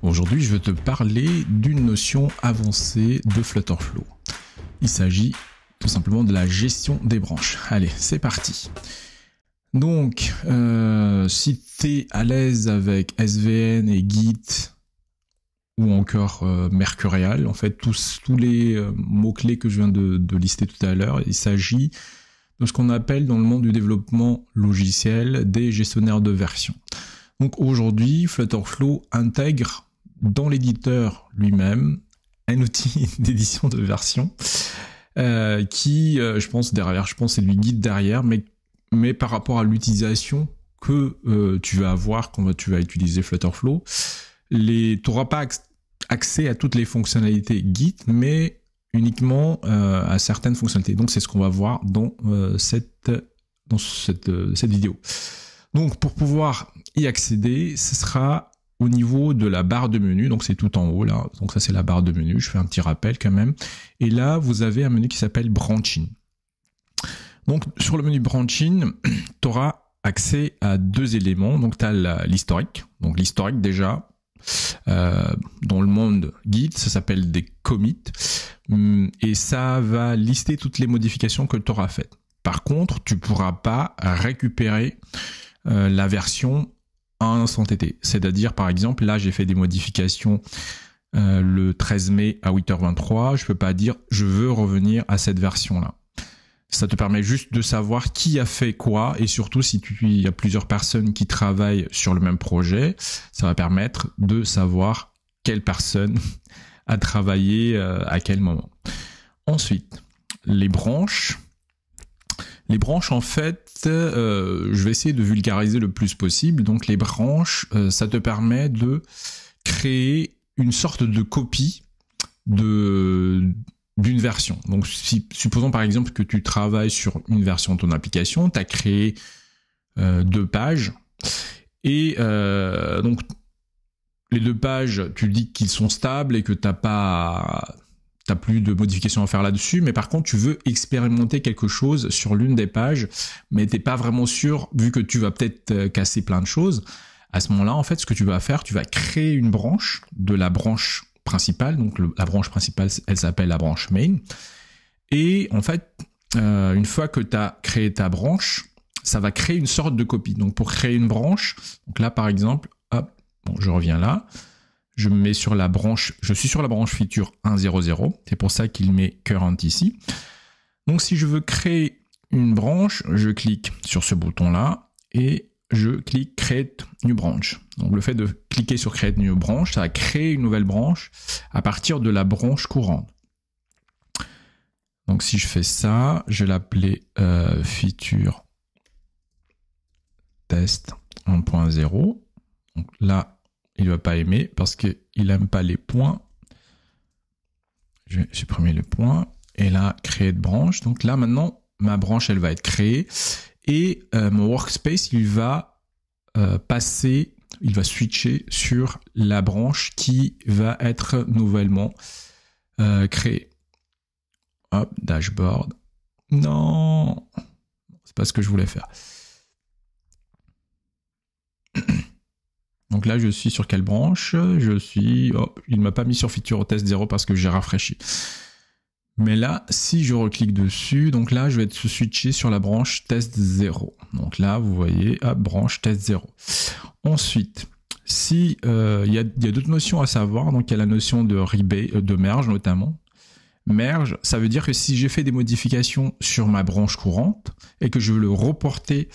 Aujourd'hui, je vais te parler d'une notion avancée de Flutterflow. Il s'agit tout simplement de la gestion des branches. Allez, c'est parti. Donc, si tu es à l'aise avec SVN et Git ou encore Mercurial, en fait, tous les mots-clés que je viens de lister tout à l'heure, il s'agit de ce qu'on appelle dans le monde du développement logiciel des gestionnaires de version. Donc aujourd'hui, Flutterflow intègre dans l'éditeur lui-même un outil d'édition de version qui, je pense, c'est du Git derrière, mais par rapport à l'utilisation que tu vas avoir quand tu vas utiliser Flutterflow, tu n'auras pas accès à toutes les fonctionnalités Git, mais uniquement à certaines fonctionnalités. Donc c'est ce qu'on va voir dans cette vidéo. Donc pour pouvoir y accéder, ce sera au niveau de la barre de menu, donc c'est tout en haut là, donc ça c'est la barre de menu, je fais un petit rappel quand même, et là vous avez un menu qui s'appelle Branching. Donc sur le menu Branching, tu auras accès à deux éléments, donc tu as l'historique, donc l'historique déjà, dans le monde Git, ça s'appelle des commits, et ça va lister toutes les modifications que tu auras faites. Par contre, tu ne pourras pas récupérer la version à un instant T. C'est-à-dire, par exemple, là, j'ai fait des modifications le 13 mai à 8h23. Je ne peux pas dire « je veux revenir à cette version-là ». Ça te permet juste de savoir qui a fait quoi, et surtout, si il y a plusieurs personnes qui travaillent sur le même projet, ça va permettre de savoir quelle personne a travaillé à quel moment. Ensuite, les branches. Les branches, en fait, je vais essayer de vulgariser le plus possible. Donc, les branches, ça te permet de créer une sorte de copie d'une version. Donc, supposons par exemple que tu travailles sur une version de ton application, tu as créé 2 pages, et donc, les 2 pages, tu dis qu'ils sont stables et que t'as plus de modifications à faire là-dessus, mais par contre, tu veux expérimenter quelque chose sur l'une des pages, mais t'es pas vraiment sûr, vu que tu vas peut-être casser plein de choses. À ce moment-là, en fait, ce que tu vas faire, tu vas créer une branche de la branche principale. Donc, la branche principale, elle s'appelle la branche main. Et en fait, une fois que tu as créé ta branche, ça va créer une sorte de copie. Donc, pour créer une branche, donc là, par exemple, hop, bon, je reviens là. Je me mets sur la branche, je suis sur la branche feature 1.0.0, c'est pour ça qu'il met current ici. Donc si je veux créer une branche, je clique sur ce bouton-là et je clique Create New Branch. Donc le fait de cliquer sur Create New Branch, ça va créer une nouvelle branche à partir de la branche courante. Donc si je fais ça, je vais l'appeler feature test 1.0. Donc là, il ne va pas aimer parce qu'il n'aime pas les points. Je vais supprimer le point. Et là, créer de branche. Donc là, maintenant, ma branche, elle va être créée. Et mon workspace, il va switcher sur la branche qui va être nouvellement créée. Hop, dashboard. Non, c'est pas ce que je voulais faire. Donc là, je suis sur quelle branche? Il ne m'a pas mis sur feature test 0 parce que j'ai rafraîchi. Mais là, si je reclique dessus, donc là, je vais être switché sur la branche test 0. Donc là, vous voyez, hop, branche test 0. Ensuite, si il y a d'autres notions à savoir, donc il y a la notion de merge notamment. Merge, ça veut dire que si j'ai fait des modifications sur ma branche courante et que je veux le reporter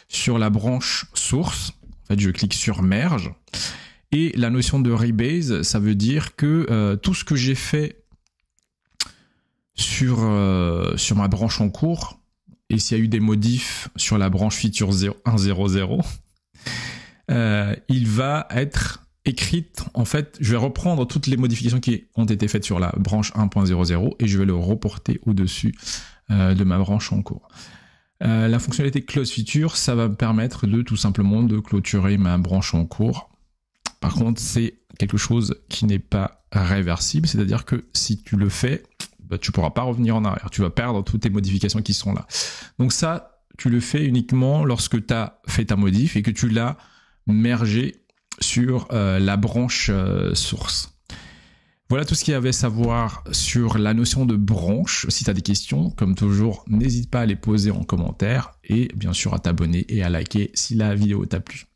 sur la branche source, en fait, je clique sur Merge. Et la notion de rebase, ça veut dire que tout ce que j'ai fait sur ma branche en cours, et s'il y a eu des modifs sur la branche feature 1.0.0, il va être écrite. En fait, je vais reprendre toutes les modifications qui ont été faites sur la branche 1.0.0 et je vais le reporter au-dessus de ma branche en cours. La fonctionnalité Close Feature, ça va me permettre de tout simplement de clôturer ma branche en cours. Par contre, c'est quelque chose qui n'est pas réversible, c'est-à-dire que si tu le fais, tu ne pourras pas revenir en arrière, tu vas perdre toutes tes modifications qui sont là. Donc ça, tu le fais uniquement lorsque tu as fait ta modif et que tu l'as mergé sur la branche source. Voilà tout ce qu'il y avait à savoir sur la notion de branche. Si tu as des questions, comme toujours, n'hésite pas à les poser en commentaire et bien sûr à t'abonner et à liker si la vidéo t'a plu.